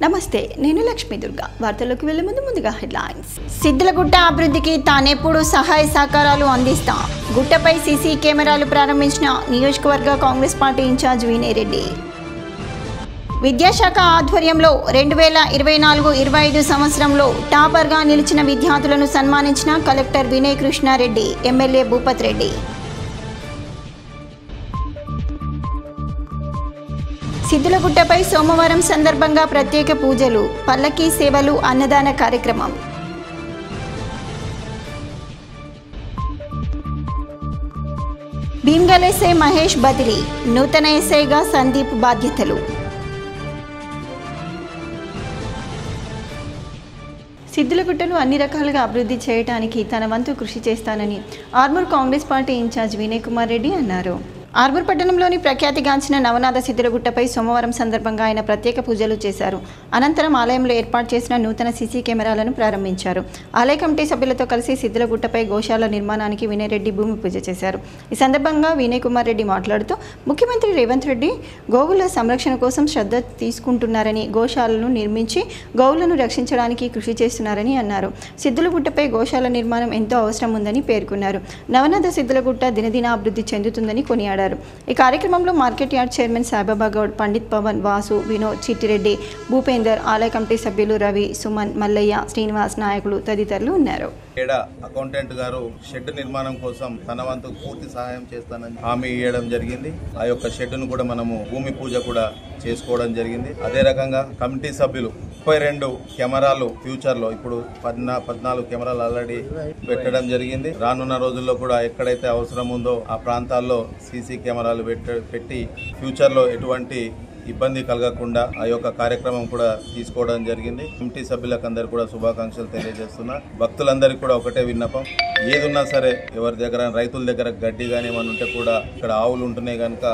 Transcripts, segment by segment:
నమస్తే, నేను లక్ష్మీ దుర్గా. వార్తల్లోకి వెళ్లే ముందుగా హెడ్లైన్స్. సిద్దిలగుట్ట అభివృద్ధికి తానెప్పుడు సహాయ సహకారాలు అందిస్తా. గుట్టపై సీసీ కెమెరాలు ప్రారంభించిన నియోజకవర్గ కాంగ్రెస్ పార్టీ ఇన్ఛార్జ్ వినయ్ రెడ్డి. విద్యాశాఖ ఆధ్వర్యంలో 2024-25 సంవత్సరంలో టాపర్గా నిలిచిన విద్యార్థులను సన్మానించిన కలెక్టర్ వినయ్ కృష్ణారెడ్డి, ఎమ్మెల్యే భూపత్ రెడ్డి. సిద్దిలగుట్టపై సోమవారం సందర్భంగా ప్రత్యేక పూజలు, పల్లకీ సేవలు, అన్నదాన కార్యక్రమం. భీమ్గల్ ఎస్ఐ మహేష్ బదిలీ, నూతన ఎస్ఐగా సందీప్ బాధ్యతలు. సిద్దిలగుట్టను అన్ని రకాలుగా అభివృద్ధి చేయడానికి తన వంతు కృషి చేస్తానని ఆర్మూర్ కాంగ్రెస్ పార్టీ ఇన్ఛార్జ్ వినయ్ కుమార్ రెడ్డి అన్నారు. ఆర్మూర్ పట్టణంలోని ప్రఖ్యాతిగాంచిన నవనాథ సిద్దిలగుట్టపై సోమవారం సందర్భంగా ఆయన ప్రత్యేక పూజలు చేశారు. అనంతరం ఆలయంలో ఏర్పాటు చేసిన నూతన సీసీ కెమెరాలను ప్రారంభించారు. ఆలయ కమిటీ సభ్యులతో కలిసి సిద్దిలగుట్టపై గోశాల నిర్మాణానికి వినయ్ రెడ్డి భూమి పూజ చేశారు. ఈ సందర్భంగా వినయ్ కుమార్ రెడ్డి మాట్లాడుతూ ముఖ్యమంత్రి రేవంత్ రెడ్డి గోవుల సంరక్షణ కోసం శ్రద్ధ తీసుకుంటున్నారని, గోశాలను నిర్మించి గోవులను రక్షించడానికి కృషి చేస్తున్నారని అన్నారు. సిద్దిలగుట్టపై గోశాల నిర్మాణం ఎంతో అవసరం ఉందని పేర్కొన్నారు. నవనాథ సిద్దిలగుట్ట దినదిన అభివృద్ధి చెందుతుందని కొనియాడారు. ఈ కార్యక్రమంలో market yard chairman Saibaba Goud, Pandit Pavan, Vasu, Vinod, Chittireddy, Bhupender, ఆలయ కమిటీ సభ్యులు రవి, సుమన్, మల్లయ్య, శ్రీనివాస్, నాయకులు తదితరులు ఉన్నారు. అకౌంటెంట్ గారు షెడ్ నిర్మాణం కోసం తన వంతు పూర్తి సహాయం చేస్తానని హామీ ఇవ్వడం జరిగింది. ఆ యొక్క షెడ్ను కూడా మనము భూమి పూజ కూడా చేసుకోవడం జరిగింది. అదే రకంగా కమిటీ సభ్యులు 32 కెమెరాలు ఫ్యూచర్ లో, ఇప్పుడు 14 కెమెరాలు ఆల్రెడీ పెట్టడం జరిగింది. రానున్న రోజుల్లో కూడా ఎక్కడైతే అవసరం ఉందో ఆ ప్రాంతాల్లో సీసీ కెమెరాలు పెట్టి ఫ్యూచర్ లో ఎటువంటి ఇబ్బంది కలగకుండా ఆ యొక్క కార్యక్రమం కూడా తీసుకోవడం జరిగింది. కమిటీ సభ్యులకు అందరు కూడా శుభాకాంక్షలు తెలియజేస్తున్నా. భక్తులందరికీ కూడా ఒకటే విన్నపం, ఏదున్నా సరే ఎవరి దగ్గర, రైతుల దగ్గర గడ్డి కానీ ఏమైనా ఉంటే కూడా, ఇక్కడ ఆవులు ఉంటున్నాయి కనుక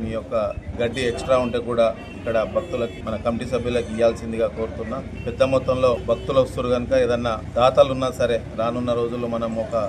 మీ యొక్క గడ్డి ఎక్స్ట్రా ఉంటే కూడా ఇక్కడ భక్తులకు, మన కమిటీ సభ్యులకు ఇవ్వాల్సిందిగా కోరుతున్నా. పెద్ద మొత్తంలో భక్తులు వస్తారు కనుక ఏదన్నా దాతలు ఉన్నా సరే రానున్న రోజుల్లో మనం ఒక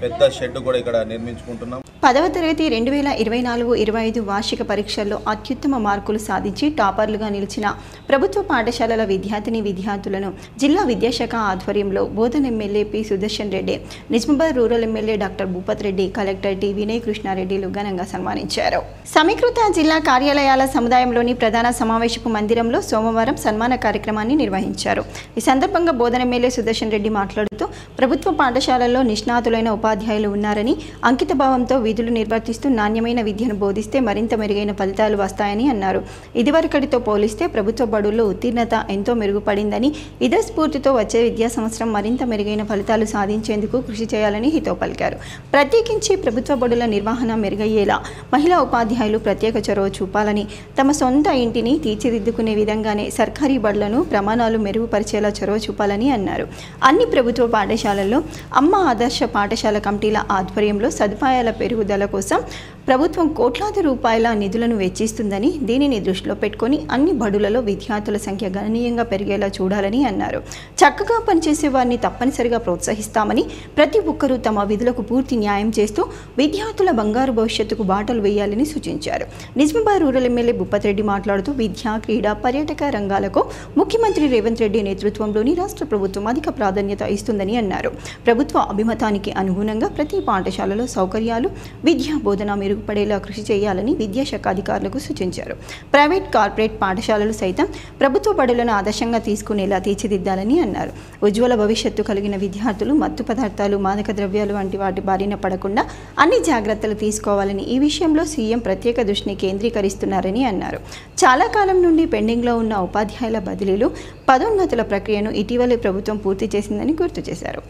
పెద్ద షెడ్ కూడా ఇక్కడ నిర్మించుకుంటున్నాం. 10వ తరగతి 2024-25 వార్షిక పరీక్షల్లో అత్యుత్తమ మార్కులు సాధించి టాపర్లుగా నిలిచిన ప్రభుత్వ పాఠశాలల విద్యార్థులను జిల్లా విద్యాశాఖ ఆధ్వర్యంలో బోధన MLA P Sudarshan Reddy, Nizamabad rural MLA doctor Bhupath Reddy, collector T Vinay కృష్ణారెడ్డిలు ఘనంగా సన్మానించారు. సమీకృత జిల్లా కార్యాలయాల సముదాయంలోని ప్రధాన సమావేశపు మందిరంలో సోమవారం సన్మాన కార్యక్రమాన్ని నిర్వహించారు. ఈ సందర్భంగా బోధన ఎమ్మెల్యే సుదర్శన్ రెడ్డి మాట్లాడుతూ ప్రభుత్వ పాఠశాలల్లో నిష్ణాతులైన ఉపాధ్యాయులు ఉన్నారని, అంకిత భావంతో విధులు నిర్వర్తిస్తూ నాణ్యమైన విద్యను బోధిస్తే మరింత మెరుగైన ఫలితాలు వస్తాయని అన్నారు. ఇదివరకటితో పోలిస్తే ప్రభుత్వ బడుల్లో ఉత్తీర్ణత ఎంతో మెరుగుపడిందని, ఇదే స్ఫూర్తితో వచ్చే విద్యా సంవత్సరం మరింత మెరుగైన ఫలితాలు సాధించేందుకు కృషి చేయాలని హితవు పలికారు. ప్రత్యేకించి ప్రభుత్వ బడుల నిర్వహణ మెరుగయ్యేలా మహిళా ఉపాధ్యాయులు ప్రత్యేక చొరవ చూపాలని, తమ సొంత ఇంటిని తీర్చిదిద్దుకునే విధంగానే సర్కారీ బడులను ప్రమాణాలు మెరుగుపరిచేలా చొరవ చూపాలని అన్నారు. అన్ని ప్రభుత్వ పాఠశాలల్లో అమ్మ ఆదర్శ పాఠశాల కమిటీల ఆధ్వర్యంలో సదుపాయాల పెరుగుదల కోసం ప్రభుత్వం కోట్లాది రూపాయల నిధులను వెచ్చిస్తుందని, దీనిని దృష్టిలో పెట్టుకుని అన్ని బడులలో విద్యార్థుల సంఖ్య గణనీయంగా పెరిగేలా చూడాలని అన్నారు. చక్కగా పనిచేసే వారిని తప్పనిసరిగా ప్రోత్సహిస్తామని, ప్రతి ఒక్కరూ తమ విధులకు పూర్తి న్యాయం చేస్తూ విద్యార్థుల బంగారు భవిష్యత్తుకు బాటలు వేయాలని సూచించారు. నిజామాబాద్ రూరల్ ఎమ్మెల్యే భూపత్ రెడ్డి మాట్లాడుతూ విద్య, క్రీడా, పర్యాటక రంగాలకు ముఖ్యమంత్రి రేవంత్ రెడ్డి నేతృత్వంలోని రాష్ట్ర ప్రభుత్వం అధిక ప్రాధాన్యత ఇస్తుందని అన్నారు. ప్రభుత్వ అభిమతానికి అనుగుణంగా ప్రతి పాఠశాలలో సౌకర్యాలు, విద్యా బోధన మెరుగుపడేలా కృషి చేయాలని విద్యాశాఖ అధికారులకు సూచించారు. ప్రైవేట్, కార్పొరేట్ పాఠశాలలు సైతం ప్రభుత్వ బడులను ఆదర్శంగా తీసుకునేలా తీర్చిదిద్దాలని అన్నారు. ఉజ్వల భవిష్యత్తు కలిగిన విద్యార్థులు మత్తు పదార్థాలు, మాదక ద్రవ్యాలు వంటి వాటి బారిన పడకుండా అన్ని జాగ్రత్తలు తీసుకోవాలని, ఈ విషయంలో సీఎం ప్రత్యేక దృష్టిని కేంద్రీకరిస్తున్నారని అన్నారు. చాలా కాలం నుండి పెండింగ్లో ఉన్న ఉపాధ్యాయుల బదిలీలు, పదోన్నతుల ప్రక్రియను ఇటీవలే ప్రభుత్వం పూర్తి చేసిందని గుర్తు చేశారు.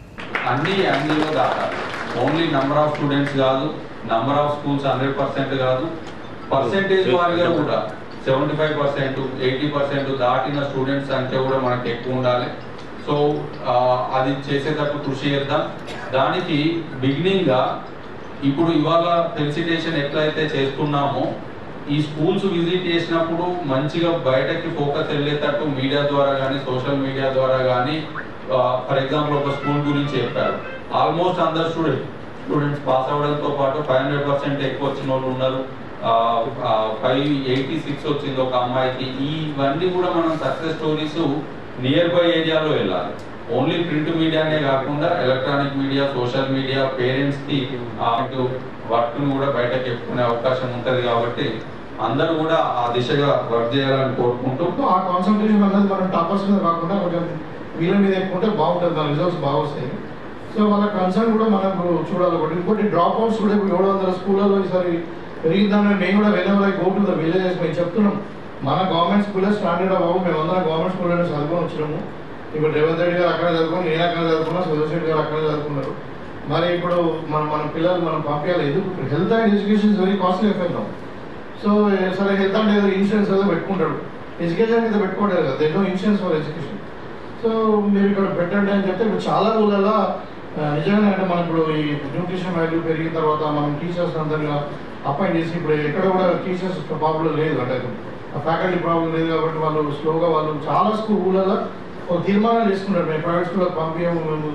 ఓన్లీ నంబర్ ఆఫ్ స్టూడెంట్స్ కాదు, నంబర్ ఆఫ్ స్కూల్స్ 100% కాదు, పర్సెంటేజ్ వారిగా కూడా 75%, 80% దాటిన స్టూడెంట్స్ సంఖ్య కూడా మనకు ఎక్కువ ఉండాలి. సో అది చేసేటప్పుడు కృషి చేద్దాం. దానికి బిగినింగ్గా ఇప్పుడు ఇవాళ ఫెలిసిటేషన్ ఎట్లయితే చేస్తున్నామో, ఈ స్కూల్స్ విజిట్ చేసినప్పుడు మంచిగా బయటకి ఫోకస్ వెళ్ళేటట్టు మీడియా ద్వారా కానీ, సోషల్ మీడియా ద్వారా కానీ, ఫర్ ఎగ్జాంపుల్ ఒక స్కూల్ గురించి చెప్పారు, ఆల్మోస్ట్ అందరు స్టూడెంట్స్ పాస్ అవ్వడంతో పాటు 500% ఎక్కువ వచ్చిన వాళ్ళు ఉన్నారు. 586 వచ్చింది ఒక అమ్మాయికి. ఇవన్నీ కూడా మనం సక్సెస్ స్టోరీస్ నియర్ బై ఏరియాలో వెళ్ళాలి. ఓన్లీ ప్రింట్ మీడియానే కాకుండా electronic media, social media, parents కి వర్క్ ను కూడా బయటకు చెప్పుకునే అవకాశం ఉంటది. కాబట్టి అందరూ కూడా ఆ దిశగా వర్క్ చేయాలని కోరుకుంటూ ఆ కాన్సన్ట్రేషన్ అనేది మనం టాపర్స్ మీద కాకుండా కొంచెం వీళ్ళ మీద ఎక్కుంటే బాగుంటుంది, దాని రిజల్ట్స్ బాగా వస్తాయి. సో వాళ్ళ కన్సర్న్ కూడా మనకు చూడాలి. ఒకటి ఇంకోటి డ్రాప్ అవుట్స్ కూడా ఇప్పుడు 700 స్కూళ్ళలో ఈసారి పెరిగిందని మేము కూడా whenever go to the villages మేము చెప్తున్నాం. మన గవర్నమెంట్ స్కూలే స్టాండర్డ్ బాబు, మేము అందరం గవర్నమెంట్ స్కూల్లోనే చదువుకొని వచ్చినాము. ఇప్పుడు రేవంత్ రెడ్డి గారు అక్కడే చదువుకుని, నేను అక్కడే చదువుకున్నా, సోదశెట్టి గారు అక్కడే చదువుకున్నారు. మరి ఇప్పుడు మన పిల్లలు మనం పంపించాలి. ఎందుకు health and education is very costly effect. So సరే హెల్త్ అంటే ఏదో ఇన్సూరెన్స్ ఏదో పెట్టుకుంటాడు, ఎడ్యుకేషన్ ఏదో పెట్టుకోవట్లేదు కదా, దేనో ఇన్సూరెన్స్ ఫర్ ఎడ్యుకేషన్. సో మీరు ఇక్కడ పెట్టండి అని చెప్తే ఇప్పుడు చాలా ఊళ్ళలో నిజంగానే అంటే మనం ఇప్పుడు ఈ న్యూట్రిషన్ వాల్యూ పెరిగిన తర్వాత మనం టీచర్స్ అందరిగా అపాయింట్ చేసి ఇప్పుడు ఎక్కడ కూడా టీచర్స్ ప్రాబ్లం లేదు, అంటే ఫ్యాకల్టీ ప్రాబ్లం లేదు. కాబట్టి వాళ్ళు స్లోగా వాళ్ళు చాలా ఊళ్ళలో ఒక తీర్మానం చేసుకున్నారు, మేము ప్రైవేట్ స్కూల్కి పంపించాము, మేము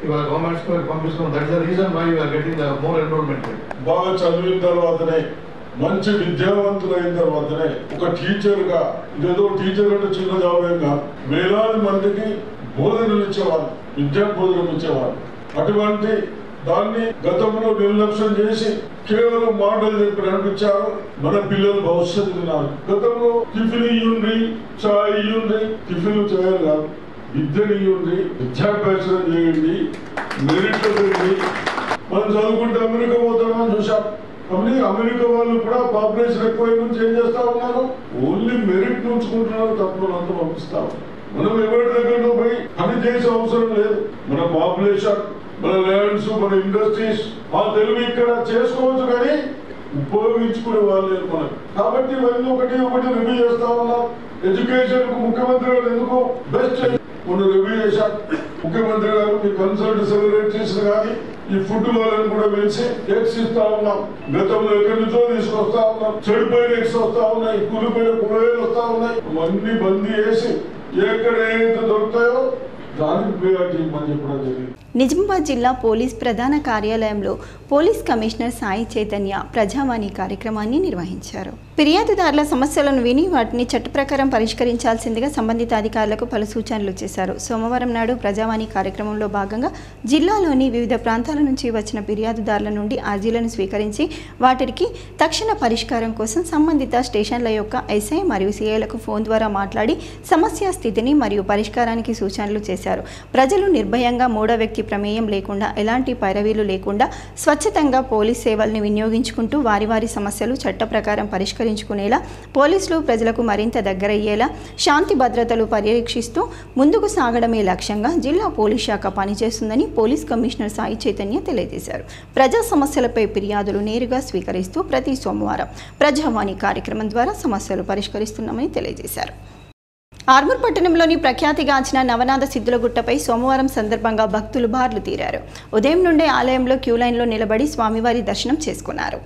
ఇవాళ గవర్నమెంట్ స్కూల్కి పంపిస్తున్నాం. That is the reason why you are getting the more enrolment. బాగా చదివిన తర్వాతనే, మంచి విద్యావంతులైన తర్వాతనే ఒక టీచర్ గా, ఇదేదో టీచర్ అంటే చిన్న జాబేగా వేలాది మందికి బోధనలు ఇచ్చేవాళ్ళు, విద్యా బోధనలు ఇచ్చేవాళ్ళు. అటువంటి దాన్ని గతంలో నిర్లక్ష్యం చేసి కేవలం మాటలు చెప్పి నడిపించారు. మన పిల్లలు భవిష్యత్తు విన్నారు. గతంలో టిఫిన్ ఇయ్యండి, చాయ్ ఇయ్యండి, టిఫిన్ చేయాలి కాదు, విద్యను ఇయ్యండి, విద్యాభ్యాసం చేయండి, మెరిట్ చేయండి. మనం చదువుకుంటే అమెరికా పోతామని చూసాం. అమెరికా వాళ్ళు కూడా పాపులేషన్ ఎక్కువ నుంచి ఏం చేస్తా ఉన్నారు, ఓన్లీ మెరిట్ ఉంచుకుంటున్నారు, తప్పులు అంతా పంపిస్తా ఉన్నారు. మనం ఎవరి దగ్గర పోయి పని చేసే అవసరం లేదు. మన పాపులేషన్, మన ల్యాండ్స్, మన ఇండస్ట్రీస్, ఆ తెలుగు ఇక్కడ చేసుకోవచ్చు, కానీ ఉపయోగించుకునే వాళ్ళు లేదు మనకు. కాబట్టి ఇవన్నీ ఒకటి రివ్యూ చేస్తా ఉన్నాం. ఎడ్యుకేషన్ కు ముఖ్యమంత్రి గారు ఎందుకు బెస్ట్ కొన్ని రివ్యూ చేశాం. ముఖ్యమంత్రి గారు మీ కన్సల్ట్ సెలబ్రేట్ చేసిన కానీ ఈ ఫుడ్ వాళ్ళని కూడా పెంచి ఎగ్స్ ఇస్తా ఉన్నాం. గతంలో ఎక్కడి నుంచో తీసుకొస్తా ఉన్నాం. చెడిపోయిన ఎగ్స్ వస్తా ఉన్నాయి, కూలిపోయిన కూరగాయలు వస్తా ఉన్నాయి. అవన్నీ బందీ చేసి ఎక్కడ ఏదైతే దొరుకుతాయో దానికి ప్రియారిటీ ఇవ్వమని చెప్పడం జరిగింది. నిజామాబాద్ జిల్లా పోలీస్ ప్రధాన కార్యాలయంలో పోలీస్ కమిషనర్ సాయి చైతన్య ప్రజావాణి కార్యక్రమాన్ని నిర్వహించారు. ఫిర్యాదుదారుల సమస్యలను విని వాటిని చట్ట ప్రకారం పరిష్కరించాల్సిందిగా సంబంధిత అధికారులకు పలు సూచనలు చేశారు. సోమవారం నాడు ప్రజావాణి కార్యక్రమంలో భాగంగా జిల్లాలోని వివిధ ప్రాంతాల నుంచి వచ్చిన ఫిర్యాదుదారుల నుండి అర్జీలను స్వీకరించి వాటికి తక్షణ పరిష్కారం కోసం సంబంధిత స్టేషన్ల యొక్క ఎస్ఐ మరియు సిఐలకు ఫోన్ ద్వారా మాట్లాడి సమస్య స్థితిని మరియు పరిష్కారానికి సూచనలు చేశారు. ప్రజలు నిర్భయంగా మూడో వ్యక్తి ప్రమేయం లేకుండా, ఎలాంటి పైరవీలు లేకుండా స్వచ్ఛతంగా పోలీస్ సేవల్ని వినియోగించుకుంటూ వారి సమస్యలు చట్ట ప్రకారం పరిష్కరించుకునేలా, పోలీసులు ప్రజలకు మరింత దగ్గరయ్యేలా శాంతి భద్రతలు పర్యవేక్షిస్తూ ముందుకు సాగడమే లక్ష్యంగా జిల్లా పోలీస్ శాఖ పనిచేస్తుందని పోలీస్ కమిషనర్ సాయి చైతన్య తెలియజేశారు. ప్రజా సమస్యలపై ఫిర్యాదులు నేరుగా స్వీకరిస్తూ ప్రతి సోమవారం ప్రజావాణి కార్యక్రమం ద్వారా సమస్యలు పరిష్కరిస్తున్నామని తెలియజేశారు. ఆర్మూర్ పట్టణంలోని ప్రఖ్యాతిగాంచిన నవనాథ సిద్ధులగుట్టపై సోమవారం సందర్భంగా భక్తులు బార్లు తీరారు. ఉదయం నుండే ఆలయంలో క్యూ లైన్లో నిలబడి స్వామివారి దర్శనం చేసుకున్నారు.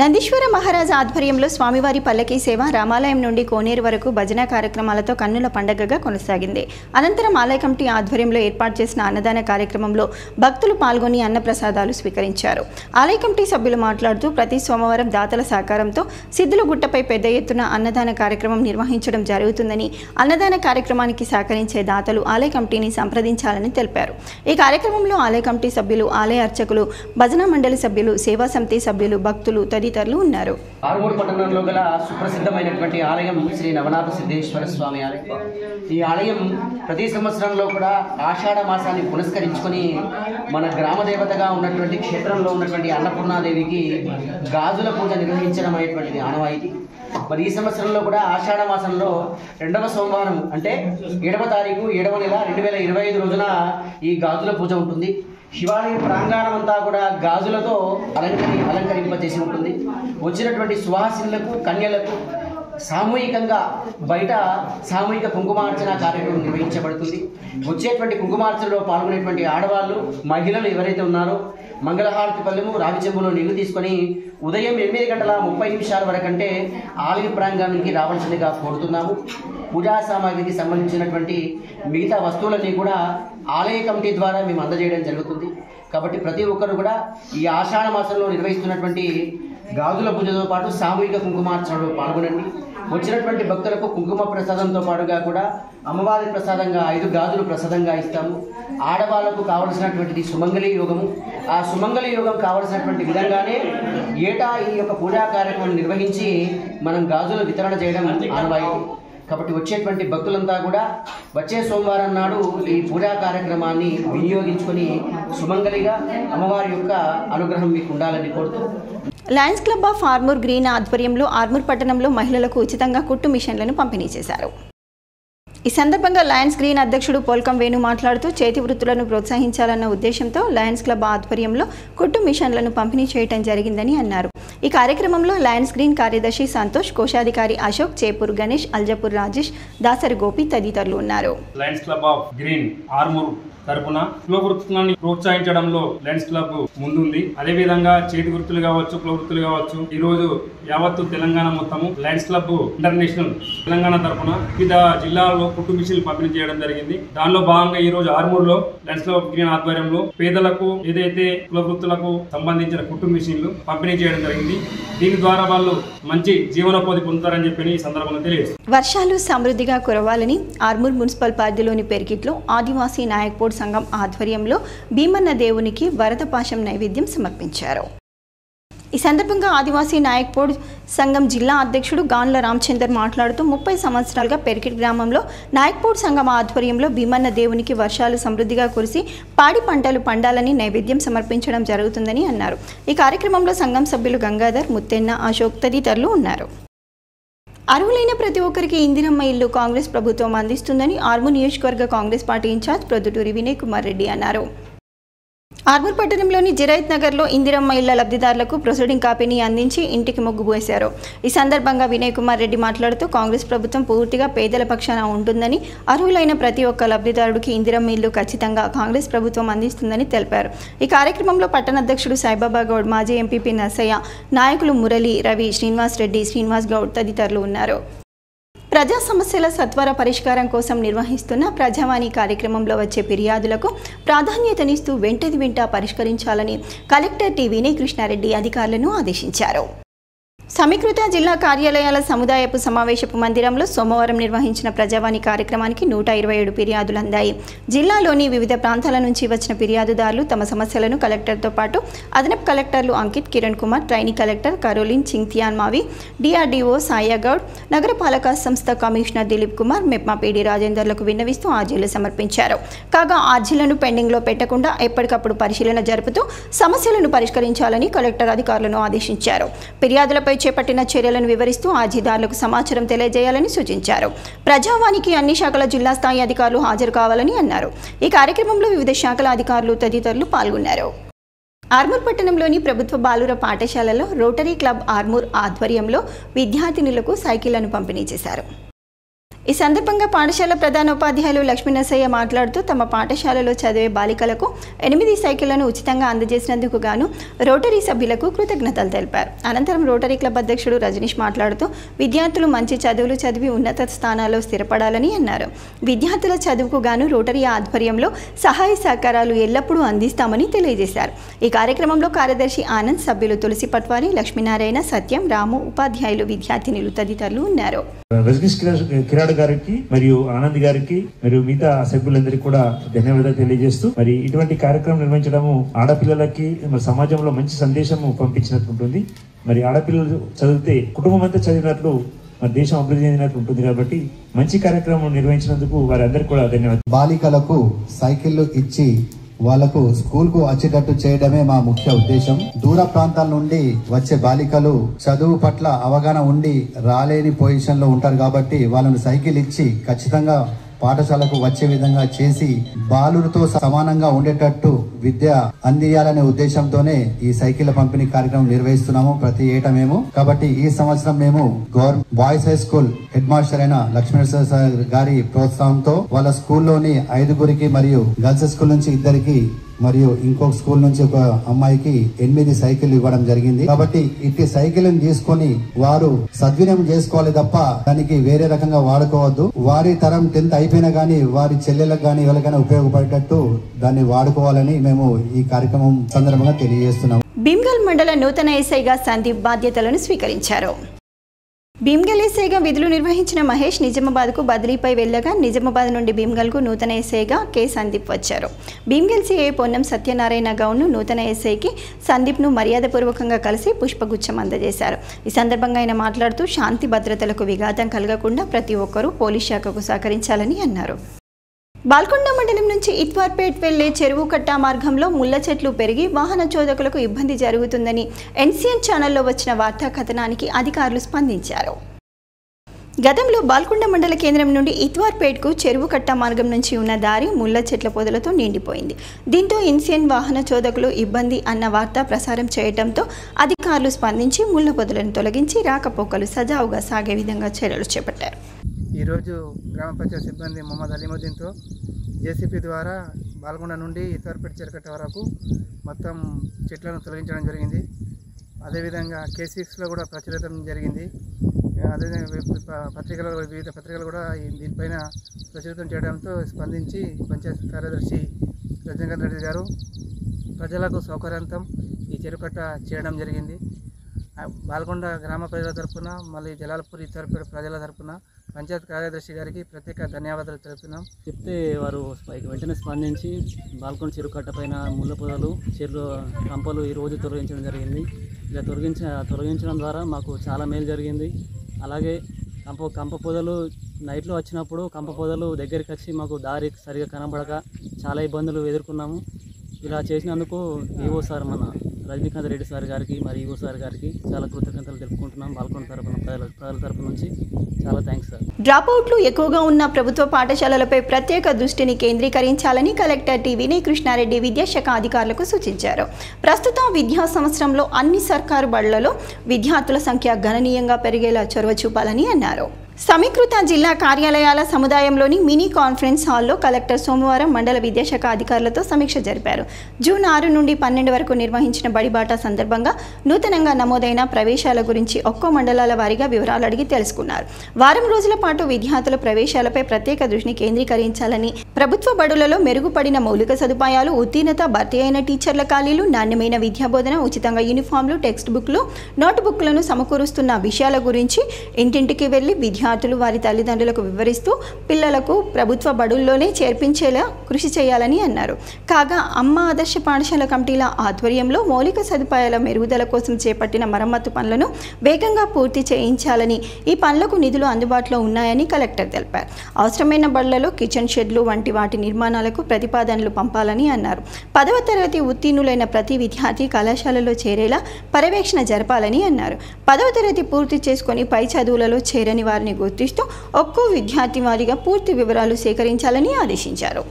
నందీశ్వర మహారాజా ఆధ్వర్యంలో స్వామివారి పల్లకీ సేవ రామాలయం నుండి కోనేరు వరకు భజన కార్యక్రమాలతో కన్నుల పండగగా కొనసాగింది. అనంతరం ఆలయ కమిటీ ఆధ్వర్యంలో ఏర్పాటు చేసిన అన్నదాన కార్యక్రమంలో భక్తులు పాల్గొని అన్నప్రసాదాలు స్వీకరించారు. ఆలయ కమిటీ సభ్యులు మాట్లాడుతూ ప్రతి సోమవారం దాతల సహకారంతో సిద్ధులగుట్టపై పెద్ద ఎత్తున అన్నదాన కార్యక్రమం నిర్వహించడం జరుగుతుందని, అన్నదాన కార్యక్రమానికి సహకరించే దాతలు ఆలయ కమిటీని సంప్రదించాలని తెలిపారు. ఈ కార్యక్రమంలో ఆలయ కమిటీ సభ్యులు, ఆలయ అర్చకులు, భజన మండలి సభ్యులు, సేవా సమితి సభ్యులు, భక్తులు తదితరులు ఉన్నారు. ఆర్మూర్ పట్టణంలో గల సుప్రసిద్ధమైనటువంటి ఆలయం శ్రీ నవనాథ సిద్ధేశ్వర స్వామి ఆలయం. ఈ ఆలయం ప్రతి సంవత్సరంలో కూడా ఆషాఢ మాసాన్ని పురస్కరించుకొని మన గ్రామ దేవతగా ఉన్నటువంటి క్షేత్రంలో ఉన్నటువంటి అన్నపూర్ణాదేవికి గాజుల పూజ నిర్వహించడం అనేటువంటిది ఆనవాయితీ. మరి ఈ సంవత్సరంలో కూడా ఆషాఢ మాసంలో 2వ సోమవారం అంటే 7వ తారీఖు 7వ నెల 2025 రోజున ఈ గాజుల పూజ ఉంటుంది. శివాలయ ప్రాంగణం అంతా కూడా గాజులతో అలంకరింపజేసి ఉంటుంది. వచ్చినటువంటి సువాసినులకు, కన్యలకు సామూహికంగా బయట సామూహిక కుంకుమార్చన కార్యక్రమం నిర్వహించబడుతుంది. వచ్చేటువంటి కుంకుమార్చనలో పాల్గొనేటువంటి ఆడవాళ్ళు, మహిళలు ఎవరైతే ఉన్నారో మంగళహారతి పల్లెము, రావి చెంబులో నీళ్లు తీసుకొని ఉదయం 8:30 వరకంటే ఆలయ ప్రాంగణానికి రావాల్సిందిగా కోరుతున్నాము. పూజా సామాగ్రికి సంబంధించినటువంటి మిగతా వస్తువులన్నీ కూడా ఆలయ కమిటీ ద్వారా మేము అందజేయడం జరుగుతుంది. కాబట్టి ప్రతి ఒక్కరు కూడా ఈ ఆషాఢ మాసంలో నిర్వహిస్తున్నటువంటి గాజుల పూజతో పాటు సామూహిక కుంకుమార్చనలో పాల్గొనండి. వచ్చినటువంటి భక్తులకు కుంకుమ ప్రసాదంతో పాటుగా కూడా అమ్మవారి ప్రసాదంగా 5 గాజులు ప్రసాదంగా ఇస్తాము. ఆడవాళ్లకు కావలసినటువంటిది సుమంగళి యోగము. ఆ సుమంగళి యోగం కావలసినటువంటి విధంగానే ఏటా ఈ యొక్క పూజా కార్యక్రమం నిర్వహించి మనం గాజుల వితరణ చేయడం ఆనవాయితీ. కాబట్టి వచ్చేటువంటి భక్తులంతా కూడా వచ్చే సోమవారం నాడు ఈ పూజా కార్యక్రమాన్ని వినియోగించుకొని సుమంగళిగా అమ్మవారి యొక్క అనుగ్రహం మీకు ఉండాలని కోరుతూ Lions club of Armoor green ఆధ్వర్యంలో ఆర్మూర్ పట్టణంలో మహిళలకు ఉచితంగా కుట్టు మిషన్లను పంపిణీ చేశారు. ఈ సందర్భంగా లయన్స్ గ్రీన్ అధ్యక్షుడు పోల్కం వేణు మాట్లాడుతూ చేతి వృత్తులను ప్రోత్సహించాలన్న ఉద్దేశంతో లయన్స్ క్లబ్ ఆధ్వర్యంలో కుట్టు మిషన్లను పంపిణీ చేయడం జరిగిందని అన్నారు. ఈ కార్యక్రమంలో లయన్స్ గ్రీన్ కార్యదర్శి సంతోష్, కోశాధికారి అశోక్, చేపూర్ గణేష్, అల్జపూర్ రాజేష్, దాసరి గోపి తదితరులు ఉన్నారు. Lions club of green Armoor తరపున కుల వృత్తులను ప్రోత్సహించడంలో లయన్స్ క్లబ్ ముందుంది. అదే విధంగా చేతి వృత్తులు కావచ్చు, కుల వృత్తులు కావచ్చు, ఈ రోజు యావత్తు తెలంగాణ మొత్తము లయన్స్ క్లబ్ ఇంటర్నేషనల్ తెలంగాణ తరపున వివిధ జిల్లాల్లో కుట్టు మిషన్లు పంపిణీ చేయడం జరిగింది. దానిలో భాగంగా ఈ రోజు ఆర్మూర్ లో లయన్స్ క్లబ్ ఆఫ్ గ్రీన్ ఆధ్వర్యంలో పేదలకు ఏదైతే కుల వృత్తులకు సంబంధించిన కుట్టు మిషన్లు పంపిణీ చేయడం జరిగింది. దీని ద్వారా వాళ్ళు మంచి జీవనోపాధి పొందుతారని చెప్పి ఈ సందర్భంగా తెలియదు. వర్షాలు సమృద్ధిగా కురవాలని ఆర్మూర్ మున్సిపల్ పరిధిలోని పెరికిట్లో ఆదివాసీ నాయక్పోడ్ సంఘం ఆధ్వర్యంలో భీమన్న దేవునికి వరద పాశం నైవేద్యం సమర్పించారు. ఈ సందర్భంగా ఆదివాసీ నాయక్పోడ్ సంఘం జిల్లా అధ్యక్షుడు గాన్ల రామచందర్ మాట్లాడుతూ 30 సంవత్సరాలుగా పెరికిట్ గ్రామంలో నాయక్పోడ్ సంఘం ఆధ్వర్యంలో భీమన్న దేవునికి వర్షాలు సమృద్ధిగా కురిసి పాడి పంటలు పండాలని నైవేద్యం సమర్పించడం జరుగుతుందని అన్నారు. ఈ కార్యక్రమంలో సంఘం సభ్యులు గంగాధర్, ముత్తెన్న, అశోక్ తదితరులు ఉన్నారు. అర్హులైన ప్రతి ఒక్కరికి ఇందిరమ్మ ఇల్లు కాంగ్రెస్ ప్రభుత్వం అందిస్తుందని ఆర్మూర్ నియోజకవర్గ కాంగ్రెస్ పార్టీ ఇన్ఛార్జ్ ప్రొద్దుటూరి వినయ్ కుమార్ రెడ్డి అన్నారు. ఆర్మూర్ పట్టణంలోని జిరైత్ నగర్లో ఇందిరమ్మ ఇళ్ల లబ్ధిదారులకు ప్రొసీడింగ్ కాపీని అందించి ఇంటికి ముగ్గు పోశారు. ఈ సందర్భంగా వినయ్ కుమార్ రెడ్డి మాట్లాడుతూ కాంగ్రెస్ ప్రభుత్వం పూర్తిగా పేదల పక్షాన ఉంటుందని, అర్హులైన ప్రతి ఒక్క లబ్ధిదారుడికి ఇందిరమ్మ ఇల్లు ఖచ్చితంగా కాంగ్రెస్ ప్రభుత్వం అందిస్తుందని తెలిపారు. ఈ కార్యక్రమంలో పట్టణ అధ్యక్షుడు సాయిబాబా గౌడ్, మాజీ ఎంపీపీ నర్సయ్య, నాయకులు మురళి, రవి, శ్రీనివాస్ రెడ్డి, శ్రీనివాస్ గౌడ్ తదితరులు ఉన్నారు. ప్రజా సమస్యల సత్వర పరిష్కారం కోసం నిర్వహిస్తున్న ప్రజావాణి కార్యక్రమంలో వచ్చే ఫిర్యాదులకు ప్రాధాన్యతనిస్తూ వెంటది వెంట పరిష్కరించాలని కలెక్టర్ టి వినయ్ కృష్ణారెడ్డి అధికారులను ఆదేశించారు. సమీకృత జిల్లా కార్యాలయాల సముదాయపు సమావేశపు మందిరంలో సోమవారం నిర్వహించిన ప్రజావాణి కార్యక్రమానికి 127 ఫిర్యాదులు అందాయి. జిల్లాలోని వివిధ ప్రాంతాల నుంచి వచ్చిన ఫిర్యాదుదారులు తమ సమస్యలను కలెక్టర్తో పాటు అదనపు కలెక్టర్లు Ankit, Kiran Kumar, trainee collector Caroline Chingthian Mawi, DRDO Sayagoud, నగరపాలక సంస్థ కమిషనర్ దిలీప్ కుమార్, మెప్మా పీడీ రాజేందర్లకు విన్నవిస్తూ అర్జీలు సమర్పించారు. కాగా అర్జీలను పెండింగ్లో పెట్టకుండా ఎప్పటికప్పుడు పరిశీలన జరుపుతూ సమస్యలను పరిష్కరించాలని కలెక్టర్ అధికారులను ఆదేశించారు. ఫిర్యాదులపై చేపట్టిన చర్యలను వివరిస్తూ అర్జీదారులకు సమాచారం తెలియజేయాలని సూచించారు. ప్రజావానికి అన్ని శాఖల జిల్లా స్థాయి అధికారులు హాజరు కావాలని అన్నారు. ఈ కార్యక్రమంలో వివిధ శాఖల అధికారులు తదితరులు పాల్గొన్నారు. ఆర్మూర్ పట్టణంలోని ప్రభుత్వ బాలుర పాఠశాలలో రోటరీ క్లబ్ ఆర్మూర్ ఆధ్వర్యంలో విద్యార్థినులకు సైకిళ్లను పంపిణీ చేశారు. ఈ సందర్భంగా పాఠశాల ప్రధానోపాధ్యాయులు లక్ష్మీనరసయ్య మాట్లాడుతూ తమ పాఠశాలలో చదివే బాలికలకు 8 సైకిళ్లను ఉచితంగా అందజేసినందుకు గాను రోటరీ సభ్యులకు కృతజ్ఞతలు తెలిపారు. అనంతరం రోటరీ క్లబ్ అధ్యక్షుడు రజనీష్ మాట్లాడుతూ విద్యార్థులు మంచి చదువులు చదివి ఉన్నత స్థానాల్లో స్థిరపడాలని అన్నారు. విద్యార్థుల చదువుకు గాను రోటరీ ఆధ్వర్యంలో సహాయ సహకారాలు ఎల్లప్పుడూ అందిస్తామని తెలియజేశారు. ఈ కార్యక్రమంలో కార్యదర్శి ఆనంద్, సభ్యులు తులసి పట్వారి, లక్ష్మీనారాయణ, సత్యం, రాము, ఉపాధ్యాయులు, విద్యార్థినులు తదితరులు ఉన్నారు. గారికి మరియు ఆనంద్ గారికి మరియు మిగతా సభ్యులందరికీ కూడా ధన్యవాదాలు తెలియజేస్తూ మరి ఇటువంటి కార్యక్రమం నిర్వహించడము ఆడపిల్లలకి సమాజంలో మంచి సందేశం పంపించినట్టు ఉంటుంది. మరి ఆడపిల్లలు చదివితే కుటుంబం అంతా చదివినట్లు మరి దేశం అభివృద్ధి చెందినట్లు ఉంటుంది. కాబట్టి మంచి కార్యక్రమం నిర్వహించినందుకు వారందరికీ కూడా ధన్యవాదాలు. బాలికలకు సైకిళ్లు ఇచ్చి వాళ్లకు స్కూల్ కు వచ్చేటట్టు చేయడమే మా ముఖ్య ఉద్దేశం. దూర ప్రాంతాల నుండి వచ్చే బాలికలు చదువు పట్ల అవగాహన ఉండి రాలేని పొజిషన్ లో ఉంటారు కాబట్టి వాళ్ళను సైకిల్ ఇచ్చి ఖచ్చితంగా పాఠశాలకు వచ్చే విధంగా చేసి బాలులతో సమానంగా ఉండేటట్టు విద్య అందియాలనే ఉద్దేశంతోనే ఈ సైకిళ్ల పంపిణీ కార్యక్రమం నిర్వహిస్తున్నాము ప్రతి ఏటా మేము. కాబట్టి ఈ సంవత్సరం మేము government boys high school head master అయిన లక్ష్మీనరసయ్య గారి ప్రోత్సాహంతో వాళ్ళ స్కూల్లోని 5 మరియు గర్ల్స్ స్కూల్ నుంచి 2 మరియు ఇంకొక స్కూల్ నుంచి ఒక అమ్మాయికి 8 సైకిల్ ఇవ్వడం జరిగింది. కాబట్టి ఇట్టి సైకిల్ని తీసుకొని వారు సద్వినియోగం చేసుకోవాలి తప్ప దానికి వేరే రకంగా వాడుకోవద్దు. వారి తరం 10th అయిపోయినా గానీ వారి చెల్లెలకు గానీ ఎవరికైనా ఉపయోగపడేటట్టు దాన్ని వాడుకోవాలని మేము ఈ కార్యక్రమం సందర్భంగా తెలియజేస్తున్నాం. భీమ్గల్ మండల నూతన ఎస్ఐగా సందీప్ బాధ్యతలను స్వీకరించారు. భీమ్గల్ ఎస్ఐగా విధులు నిర్వహించిన మహేష్ నిజామాబాద్కు బదిలీపై వెళ్లగా నిజామాబాద్ నుండి భీమ్గల్కు నూతన ఎస్ఐగా కె సందీప్ వచ్చారు. భీమ్గల్ సిఐ పొన్నం సత్యనారాయణ గౌడ్ను నూతన ఎస్ఐకి సందీప్ను మర్యాదపూర్వకంగా కలిసి పుష్పగుచ్చం అందజేశారు. ఈ సందర్భంగా ఆయన మాట్లాడుతూ శాంతి భద్రతలకు విఘాతం కలగకుండా ప్రతి ఒక్కరూ పోలీస్ శాఖకు సహకరించాలని అన్నారు. బాల్కొండ మండలం నుంచి ఇత్వార్పేట్ వెళ్లే చెరువు కట్ట మార్గంలో ముళ్ల చెట్లు పెరిగి వాహన చోదకులకు ఇబ్బంది జరుగుతుందని ఎన్సీఎన్ ఛానల్లో వచ్చిన వార్తా కథనానికి అధికారులు స్పందించారు. గతంలో బాల్కొండ మండల కేంద్రం నుండి ఇత్వార్పేట్కు చెరువు కట్ట మార్గం నుంచి ఉన్న దారి ముళ్ల చెట్ల పొదలతో నిండిపోయింది. దీంతో ఎన్సీఎన్ వాహన చోదకులు ఇబ్బంది అన్న వార్త ప్రసారం చేయడంతో అధికారులు స్పందించి ముళ్ల పొదలను తొలగించి రాకపోకలు సజావుగా సాగే విధంగా చర్యలు చేపట్టారు. ఈరోజు గ్రామ పంచాయతీ సిబ్బంది మొహమ్మద్ అలీముద్దీన్తో జేసీపీ ద్వారా బాల్కొండ నుండి ఇత్వార్పేట చెరుకట్ట వరకు మొత్తం చెట్లను తొలగించడం జరిగింది. అదేవిధంగా K6లో కూడా ప్రచురితం జరిగింది. అదేవిధంగా పత్రికలు వివిధ పత్రికలు కూడా దీనిపైన ప్రచురితం చేయడంతో స్పందించి పంచాయతీ కార్యదర్శి రజనీకాంత్ రెడ్డి గారు ప్రజలకు సౌకర్యార్థం ఈ చెరుకట్ట చేయడం జరిగింది. బాల్కొండ గ్రామ ప్రజల తరఫున మళ్ళీ జలాల్పూర్ ఇత్వార్పేట ప్రజల తరఫున పంచాయతీ కార్యదర్శి గారికి ప్రత్యేక ధన్యవాదాలు తెలుపుతున్నాం. చెప్తే వారు వెంటనే స్పందించి బాల్కొండ చెరుకట్ట పైన ముళ్ళ పొదలు చెర్లు కంపలు ఈరోజు తొలగించడం జరిగింది. ఇలా తొలగించడం ద్వారా మాకు చాలా మేలు జరిగింది. అలాగే కంప పొదలు నైట్లో వచ్చినప్పుడు కంప పొదలు దగ్గరికి వచ్చి మాకు దారి సరిగా కనబడక చాలా ఇబ్బందులు ఎదుర్కొన్నాము. ఇలా చేసినందుకు ఈవో సార్ మన రజనీకాంత్ రెడ్డి సార్ గారికి మరి ఈవో సార్ గారికి చాలా కృతజ్ఞతలు తెలుపుకుంటున్నాం. బాల్కొండ తరఫున ప్రజల తరఫు నుంచి చాలా థ్యాంక్స్ సార్. డ్రాపౌట్లు ఎక్కువగా ఉన్న ప్రభుత్వ పాఠశాలలపై ప్రత్యేక దృష్టిని కేంద్రీకరించాలని కలెక్టర్ టీవీని కృష్ణారెడ్డి విద్యాశాఖ అధికారులకు సూచించారు. ప్రస్తుతం విద్యా సంవత్సరంలో అన్ని సర్కారు బడులలో విద్యార్థుల సంఖ్య గణనీయంగా పెరిగేలా చొరవ చూపాలని అన్నారు. సమీకృత జిల్లా కార్యాలయాల సముదాయంలోని మినీ కాన్ఫరెన్స్ హాల్లో కలెక్టర్ సోమవారం మండల విద్యాశాఖ అధికారులతో సమీక్ష జరిపారు. జూన్ 6 నుండి 12 వరకు నిర్వహించిన బడిబాట సందర్భంగా నూతనంగా నమోదైన ప్రవేశాల గురించి ఒక్కో మండలాల వారీగా వివరాలు అడిగి తెలుసుకున్నారు. వారం రోజుల పాటు విద్యార్థుల ప్రవేశాలపై ప్రత్యేక దృష్టిని కేంద్రీకరించాలని, ప్రభుత్వ బడులలో మెరుగుపడిన మౌలిక సదుపాయాలు, ఉత్తీర్ణత, భర్తీ అయిన టీచర్ల ఖాళీలు, నాణ్యమైన విద్యాబోధన, ఉచితంగా యూనిఫామ్లు, టెక్స్ట్ బుక్లు, నోట్ బుక్లను సమకూరుస్తున్న విషయాల గురించి ఇంటింటికి వెళ్లి విద్యార్థులు వారి తల్లిదండ్రులకు వివరిస్తూ పిల్లలకు ప్రభుత్వ బడుల్లోనే చేర్పించేలా కృషి చేయాలని అన్నారు. కాగా అమ్మ ఆదర్శ పాఠశాల కమిటీల ఆధ్వర్యంలో మౌలిక సదుపాయాల మెరుగుదల కోసం చేపట్టిన మరమ్మతు పనులను వేగంగా పూర్తి చేయించాలని, ఈ పనులకు నిధులు అందుబాటులో ఉన్నాయని కలెక్టర్ తెలిపారు. అవసరమైన బడులలో కిచెన్ షెడ్లు వంటి వాటి నిర్మాణాలకు ప్రతిపాదనలు పంపాలని అన్నారు. 10వ తరగతి ఉత్తీర్ణులైన ప్రతి విద్యార్థి కళాశాలలో చేరేలా పర్యవేక్షణ జరపాలని అన్నారు. 10వ తరగతి పూర్తి చేసుకుని పై చదువులలో చేరని వారిని గుర్తిస్తూ ఒక్కో విద్యార్థి వారీగా పూర్తి వివరాలు సేకరించాలని ఆదేశించారు.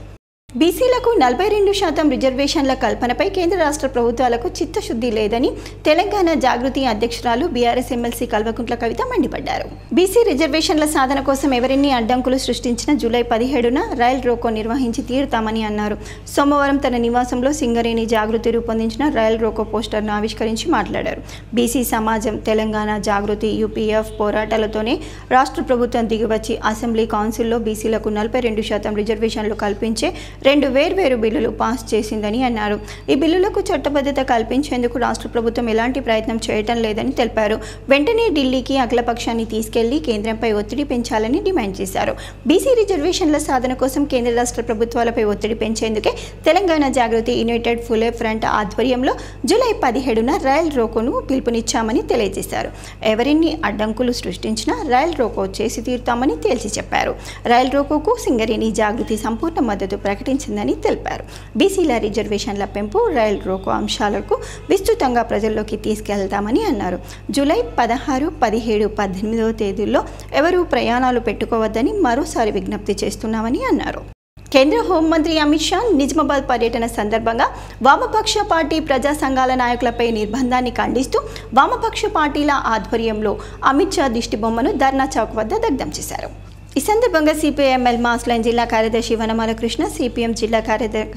బీసీలకు 42% రిజర్వేషన్ల కల్పనపై కేంద్ర రాష్ట్ర ప్రభుత్వాలకు చిత్తశుద్ధి లేదని తెలంగాణ జాగృతి అధ్యక్షురాలు బీఆర్ఎస్ ఎమ్మెల్సీ కల్వకుంట్ల కవిత మండిపడ్డారు. బీసీ రిజర్వేషన్ల సాధన కోసం ఎవరెన్ని అడ్డంకులు సృష్టించినా జూలై 17న రైల్ రోకో నిర్వహించి తీరుతామని అన్నారు. సోమవారం తన నివాసంలో సింగరేణి జాగృతి రూపొందించిన రైల్ రోకో పోస్టర్ను ఆవిష్కరించి మాట్లాడారు. బీసీ సమాజం, తెలంగాణ జాగృతి, యూపీఎఫ్ పోరాటాలతోనే రాష్ట్ర ప్రభుత్వం దిగివచ్చి అసెంబ్లీ కౌన్సిల్లో బీసీలకు 42% రిజర్వేషన్లు కల్పించే 2 వేర్వేరు బిల్లులు పాస్ చేసిందని అన్నారు. ఈ బిల్లులకు చట్టబద్ధత కల్పించేందుకు రాష్ట్ర ప్రభుత్వం ఎలాంటి ప్రయత్నం చేయటం లేదని తెలిపారు. వెంటనే ఢిల్లీకి అఖిలపక్షాన్ని తీసుకెళ్లి కేంద్రంపై ఒత్తిడి పెంచాలని డిమాండ్ చేశారు. బీసీ రిజర్వేషన్ల సాధన కోసం కేంద్ర రాష్ట్ర ప్రభుత్వాలపై ఒత్తిడి పెంచేందుకే తెలంగాణ జాగృతి యునైటెడ్ ఫులే ఫ్రంట్ ఆధ్వర్యంలో జూలై 17న రైల్ రోకోను పిలుపునిచ్చామని తెలియజేశారు. ఎవరిన్ని అడ్డంకులు సృష్టించినా రైల్ రోకో చేసి తీరుతామని తేల్చి చెప్పారు. రైల్ రోకోకు సింగరేణి జాగృతి సంపూర్ణ మద్దతు ప్రకటించిందని తెలిపారు. బీసీల రిజర్వేషన్ల పెంపు, రైల్ రోకో అంశాలకు విస్తృతంగా ప్రజల్లోకి తీసుకెళ్తామని అన్నారు. జూలై 16, 17, 18 తేదీల్లో ఎవరూ ప్రయాణాలు పెట్టుకోవద్దని మరోసారి విజ్ఞప్తి చేస్తున్నామని అన్నారు. కేంద్ర హోంమంత్రి అమిత్ షా నిజామాబాద్ పర్యటన సందర్భంగా వామపక్ష పార్టీ ప్రజా సంఘాల నాయకులపై నిర్బంధాన్ని ఖండిస్తూ వామపక్ష పార్టీల ఆధ్వర్యంలో అమిత్ షా దిష్టిబొమ్మను ధర్నా చౌక్ వద్ద దగ్ధం చేశారు. ఈ సందర్భంగా సిపిఐఎంఎల్ మాస్లైన్ జిల్లా కార్యదర్శి వనమాల కృష్ణ, సిపిఎం జిల్లా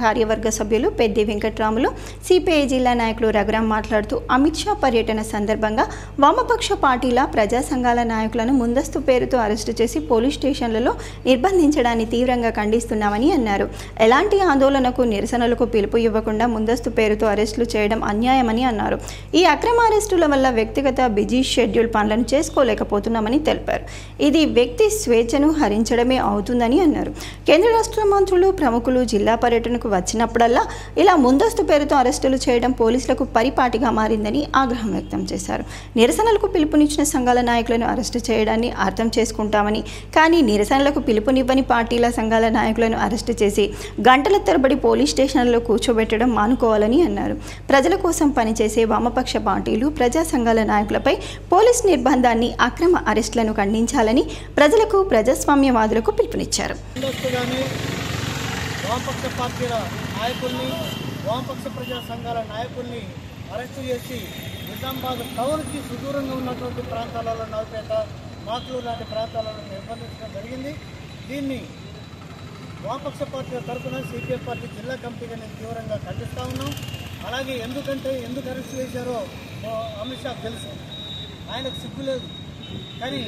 కార్యవర్గ సభ్యులు పెద్ది వెంకట్రాములు, సిపిఐ జిల్లా నాయకులు రఘురాం మాట్లాడుతూ అమిత్ షా పర్యటన సందర్భంగా వామపక్ష పార్టీల ప్రజా సంఘాల నాయకులను ముందస్తు పేరుతో అరెస్టు చేసి పోలీస్ స్టేషన్లలో నిర్బంధించడాన్ని తీవ్రంగా ఖండిస్తున్నామని అన్నారు. ఎలాంటి ఆందోళనకు నిరసనలకు పిలుపు ఇవ్వకుండా ముందస్తు పేరుతో అరెస్టులు చేయడం అన్యాయమని అన్నారు. ఈ అక్రమ అరెస్టుల వల్ల వ్యక్తిగత బిజీ షెడ్యూల్ పనులను చేసుకోలేకపోతున్నామని తెలిపారు. ఇది వ్యక్తి స్వేచ్ఛను హరించడమే అవుతుందని అన్నారు. కేంద్ర రాష్ట్ర మంత్రులు, ప్రముఖులు జిల్లా పర్యటనకు వచ్చినప్పుడల్లా ఇలా ముందస్తు పేరుతో అరెస్టులు చేయడం పోలీసులకు పరిపాటిగా మారిందని ఆగ్రహం వ్యక్తం చేశారు. నిరసనలకు పిలుపునిచ్చిన సంఘాల నాయకులను అరెస్టు చేయడాన్ని అర్థం చేసుకుంటామని, కానీ నిరసనలకు పిలుపునివ్వని పార్టీల సంఘాల నాయకులను అరెస్టు చేసి గంటల తరబడి పోలీస్ స్టేషన్లలో కూర్చోబెట్టడం మానుకోవాలని అన్నారు. ప్రజల కోసం పనిచేసే వామపక్ష పార్టీలు, ప్రజా సంఘాల నాయకులపై పోలీస్ నిర్బంధాన్ని, అక్రమ అరెస్టులను ఖండించాలని ప్రజలకు, ప్రజాస్వామ్యవాదులకు పిలుపునిచ్చారు. వామపక్ష పార్టీల నాయకుల్ని, వామపక్ష ప్రజా సంఘాల నాయకుల్ని అరెస్టు చేసి నిజామాబాద్ టౌన్కి సుదూరంగా ఉన్నటువంటి ప్రాంతాలలో, నవపేట, మాట్లూరు లాంటి ప్రాంతాలలో నిర్బంధించడం జరిగింది. దీన్ని వామపక్ష పార్టీల తరఫున సిపిఎం పార్టీ జిల్లా కమిటీగా నేను తీవ్రంగా ఖండిస్తూ ఉన్నాం. అలాగే ఎందుకు అరెస్ట్ చేశారో అమిత్ షా తెలుసు, ఆయనకు సిగ్గు లేదు. కానీ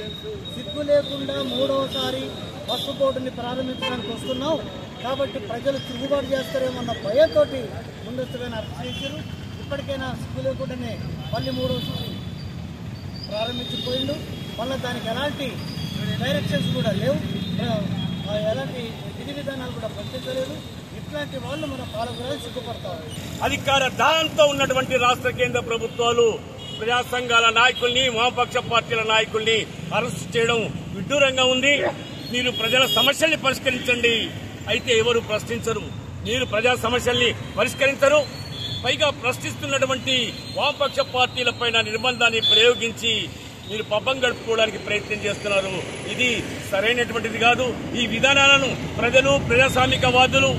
సిగ్గు లేకుండా మూడవసారి బస్సు బోర్డుని ప్రారంభించడానికి వస్తున్నాం కాబట్టి ప్రజలు తిరుగుబాటు చేస్తారేమన్న భయంతో ముందస్తుగానే అరెస్ట్ చేశారు. ఇప్పటికైనా సిగ్గు లేకుండానే మళ్ళీ మూడవసారి ప్రారంభించిపోయిండు. మళ్ళీ దానికి ఎలాంటి డైరెక్షన్స్ కూడా లేవు, ఎలాంటి విధి విధానాలు కూడా పనిచేయలేదు. ఇట్లాంటి వాళ్ళు మన పాలకులు సిగ్గుపడతారు. అధికార దానంతో ఉన్నటువంటి రాష్ట్ర కేంద్ర ప్రభుత్వాలు ప్రజా సంఘాల నాయకుల్ని, వామపక్ష పార్టీల నాయకుల్ని అరెస్టు చేయడం విడ్డూరంగా ఉంది. మీరు ప్రజల సమస్యల్ని పరిష్కరించండి, అయితే ఎవరు ప్రశ్నించరు. మీరు ప్రజా సమస్యల్ని పరిష్కరించరు, పైగా ప్రశ్నిస్తున్నటువంటి వామపక్ష పార్టీలపైన నిర్బంధాన్ని ప్రయోగించి మీరు పబ్బం గడుపుకోవడానికి ప్రయత్నం చేస్తున్నారు. ఇది సరైనటువంటిది కాదు. ఈ విధానాలను ప్రజలు, ప్రజాస్వామికవాదులు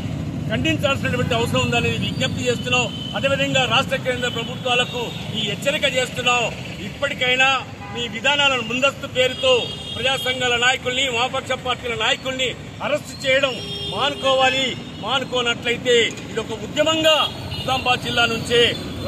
ఖండించాల్సినటువంటి అవసరం ఉందని విజ్ఞప్తి చేస్తున్నాం. అదేవిధంగా రాష్ట్ర కేంద్ర ప్రభుత్వాలకు ఈ హెచ్చరిక చేస్తున్నాం. ఇప్పటికైనా మీ విధానాలను ముందస్తు పేరుతో ప్రజా సంఘాల నాయకుల్ని, వామపక్ష పార్టీల నాయకుల్ని అరెస్టు చేయడం మానుకోవాలి. మానుకోనట్లయితే ఇది ఒక ఉద్యమంగా నిజామాబాద్ జిల్లా నుంచే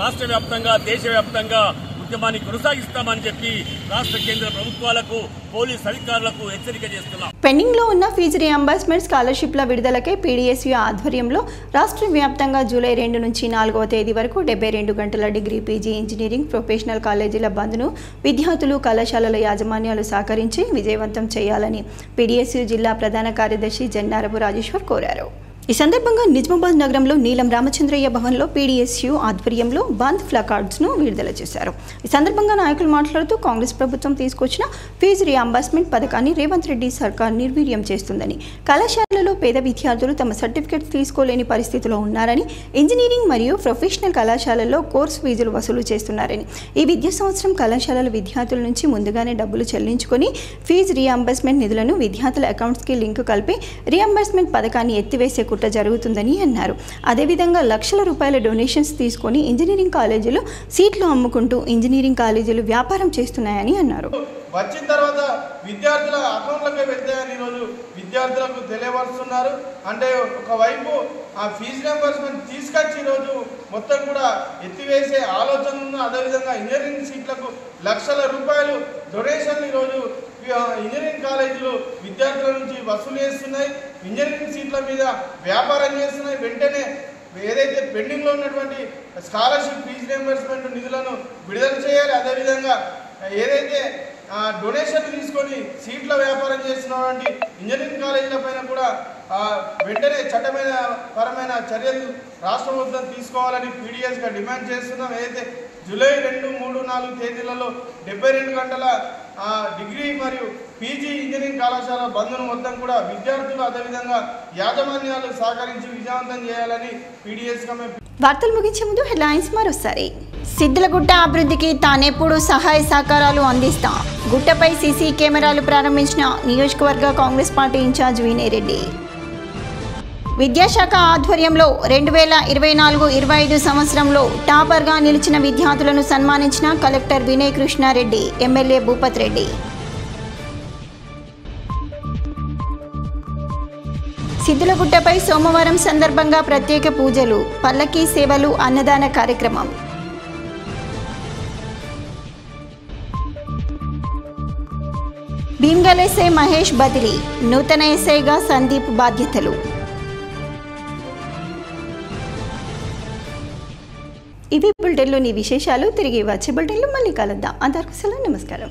రాష్ట్ర వ్యాప్తంగా, దేశవ్యాప్తంగా ఉద్యమాన్ని కొనసాగిస్తామని చెప్పి రాష్ట్ర కేంద్ర ప్రభుత్వాలకు, పోలీస్ అధికారులకు హెచ్చరిక చేస్తున్నాం. పెండింగ్ లో ఉన్న ఫీజు రియంబర్స్మెంట్, స్కాలర్షిప్ల విడుదలకై పీడీఎస్యూ ఆధ్వర్యంలో రాష్ట్ర వ్యాప్తంగా జూలై 2 నుంచి 4వ తేదీ వరకు 72 గంటల డిగ్రీ, పీజీ, ఇంజనీరింగ్, ప్రొఫెషనల్ కాలేజీల బంద్ను విద్యార్థులు, కళాశాలల యాజమాన్యాలు సహకరించి విజయవంతం చేయాలని పీడీఎస్యూ జిల్లా ప్రధాన కార్యదర్శి జన్నారపు రాజేశ్వర్ కోరారు. ఈ సందర్భంగా నిజామాబాద్ నగరంలో నీలం రామచంద్రయ్య భవన్లో పీడీఎస్యూ ఆధ్వర్యంలో బంద్ ప్లకార్డ్స్ను విడుదల చేశారు. ఈ సందర్భంగా నాయకులు మాట్లాడుతూ కాంగ్రెస్ ప్రభుత్వం తీసుకొచ్చిన ఫీజు రియంబర్స్మెంట్ పథకాన్ని రేవంత్ రెడ్డి సర్కార్ నిర్వీర్యం చేస్తుందని, కళాశాలలో పేద విద్యార్థులు తమ సర్టిఫికెట్స్ తీసుకోలేని పరిస్థితిలో ఉన్నారని, ఇంజనీరింగ్ మరియు ప్రొఫెషనల్ కళాశాలల్లో కోర్సు ఫీజులు వసూలు చేస్తున్నారని, ఈ విద్యా సంవత్సరం కళాశాలల విద్యార్థుల నుంచి ముందుగానే డబ్బులు చెల్లించుకొని ఫీజు రియంబర్స్మెంట్ నిధులను విద్యార్థుల అకౌంట్స్కి లింకు కలిపి రియంబర్స్మెంట్ పథకాన్ని ఎత్తివేసే కుట్ర జరుగుతుందని అన్నారు. అదేవిధంగా లక్షల రూపాయల డొనేషన్స్ తీసుకొని ఇంజనీరింగ్ కాలేజీలు సీట్లు అమ్ముకుంటూ ఇంజనీరింగ్ కాలేజీలు వ్యాపారం చేస్తున్నాయని అన్నారు. వచ్చిన తర్వాత విద్యార్థుల అకౌంట్లకే వెళ్తాయని ఈరోజు విద్యార్థులకు తెలియపరుస్తున్నారు. అంటే ఒకవైపు ఆ ఫీజు రియంబర్స్మెంట్ తీసుకొచ్చి ఈరోజు మొత్తం కూడా ఎత్తివేసే ఆలోచన ఉంది. అదేవిధంగా ఇంజనీరింగ్ సీట్లకు లక్షల రూపాయలు డొనేషన్లు ఈరోజు ఇంజనీరింగ్ కాలేజీలు విద్యార్థుల నుంచి వసూలు చేస్తున్నాయి. ఇంజనీరింగ్ సీట్ల మీద వ్యాపారం చేస్తున్నాయి. వెంటనే ఏదైతే పెండింగ్లో ఉన్నటువంటి స్కాలర్షిప్, ఫీజు రియంబర్స్మెంట్ నిధులను విడుదల చేయాలి. అదేవిధంగా ఏదైతే డొనేషన్లు తీసుకొని సీట్ల వ్యాపారం చేస్తున్నటువంటి ఇంజనీరింగ్ కాలేజీల పైన కూడా వెంటనే చట్టపరమైన చర్యలు రాష్ట్ర ప్రభుత్వం తీసుకోవాలని పీడీఎస్గా డిమాండ్ చేస్తున్నాం. ఏదైతే జూలై 2, 3, 4 తేదీలలో 72 గంటల డిగ్రీ మరియు పీజీ ఇంజనీరింగ్ కళాశాల బంద్ను మొత్తం కూడా విద్యార్థులు, అదేవిధంగా యాజమాన్యాలు సహకరించి విజయవంతం చేయాలని పీడీఎస్గా వార్తలు ముగించే ముందు హెడ్లైన్స్ మరోసారి. సిద్దిలగుట్ట అభివృద్ధికి తానెప్పుడు సహాయ సహకారాలు అందిస్తా, గుట్టపై సీసీ కెమెరాలు ప్రారంభించిన నియోజకవర్గ కాంగ్రెస్ పార్టీ ఇన్ఛార్జ్ వినయరెడ్డి. విద్యాశాఖ ఆధ్వర్యంలో 2024-25 సంవత్సరంలో టాపర్గా నిలిచిన విద్యార్థులను సన్మానించిన కలెక్టర్ వినయ్ కృష్ణారెడ్డి, ఎమ్మెల్యే భూపత్ రెడ్డి. సిద్ధులగుట్టపై సోమవారం సందర్భంగా ప్రత్యేక పూజలు, పల్లకీ సేవలు, అన్నదాన కార్యక్రమం. భీమ్గల్ ఎస్ఐ మహేష్ బదిలీ, నూతన ఎస్ఐగా సందీప్ బాధ్యతలు. ఇవి బులెటిన్లోని విశేషాలు. తిరిగి వచ్చే బులెటిన్లో మళ్ళీ కలుద్దాం. అంతవరకు సెలవు. నమస్కారం.